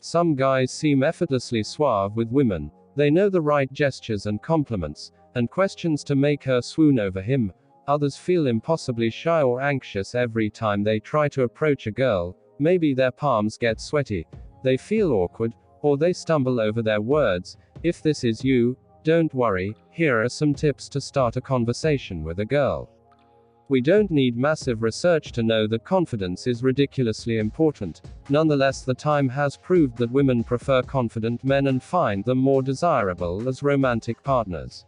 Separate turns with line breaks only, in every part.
Some guys seem effortlessly suave with women. They know the right gestures and compliments, and questions to make her swoon over him. Others feel impossibly shy or anxious every time they try to approach a girl. Maybe their palms get sweaty, they feel awkward, or they stumble over their words. If this is you, don't worry, here are some tips to start a conversation with a girl. We don't need massive research to know that confidence is ridiculously important. Nonetheless, the time has proved that women prefer confident men and find them more desirable as romantic partners.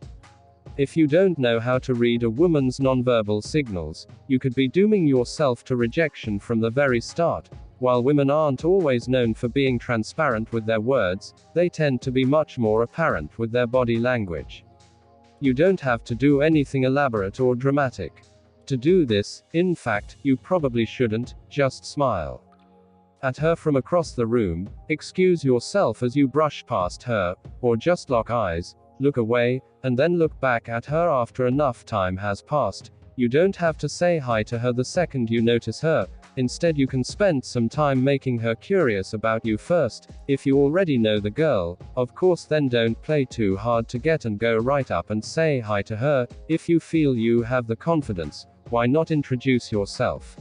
If you don't know how to read a woman's nonverbal signals, you could be dooming yourself to rejection from the very start. While women aren't always known for being transparent with their words, they tend to be much more apparent with their body language. You don't have to do anything elaborate or dramatic. To do this, in fact, you probably shouldn't, just smile at her from across the room, excuse yourself as you brush past her, or just lock eyes, look away, and then look back at her after enough time has passed. You don't have to say hi to her the second you notice her. Instead, you can spend some time making her curious about you first. If you already know the girl, of course, then don't play too hard to get and go right up and say hi to her. If you feel you have the confidence, why not introduce yourself?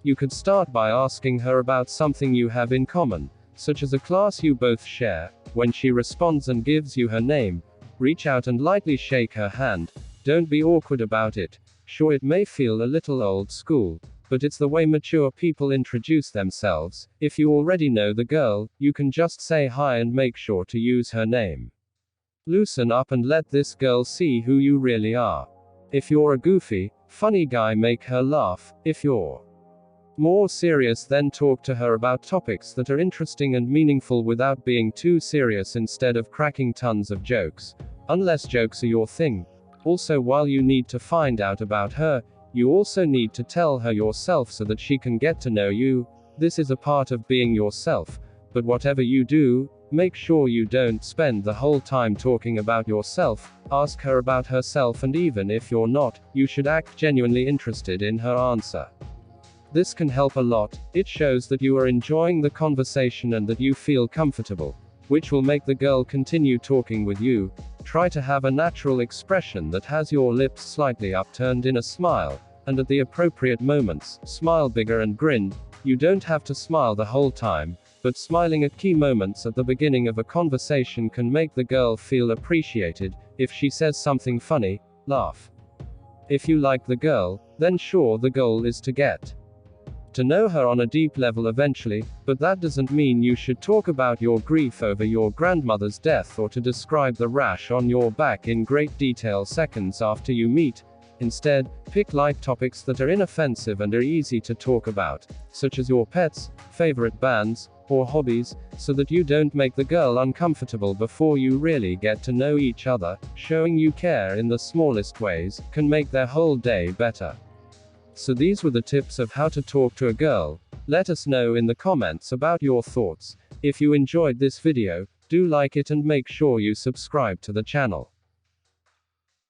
You could start by asking her about something you have in common, such as a class you both share. When she responds and gives you her name, reach out and lightly shake her hand. Don't be awkward about it. Sure, it may feel a little old school, but it's the way mature people introduce themselves. If you already know the girl, you can just say hi and make sure to use her name. Loosen up and let this girl see who you really are. If you're a goofy, funny guy, make her laugh. If you're more serious, then talk to her about topics that are interesting and meaningful without being too serious instead of cracking tons of jokes, unless jokes are your thing. Also, while you need to find out about her, you also need to tell her yourself so that she can get to know you. This is a part of being yourself, but whatever you do, make sure you don't spend the whole time talking about yourself. Ask her about herself, and even if you're not, you should act genuinely interested in her answer. This can help a lot. It shows that you are enjoying the conversation and that you feel comfortable, which will make the girl continue talking with you. Try to have a natural expression that has your lips slightly upturned in a smile, and at the appropriate moments, smile bigger and grin. You don't have to smile the whole time, but smiling at key moments at the beginning of a conversation can make the girl feel appreciated. If she says something funny, laugh. If you like the girl, then sure, the goal is to get to know her on a deep level eventually, but that doesn't mean you should talk about your grief over your grandmother's death or to describe the rash on your back in great detail seconds after you meet. Instead, pick light topics that are inoffensive and are easy to talk about, such as your pets, favorite bands, or hobbies, so that you don't make the girl uncomfortable before you really get to know each other. Showing you care in the smallest ways can make their whole day better. So these were the tips of how to talk to a girl. Let us know in the comments about your thoughts. If you enjoyed this video, do like it and make sure you subscribe to the channel.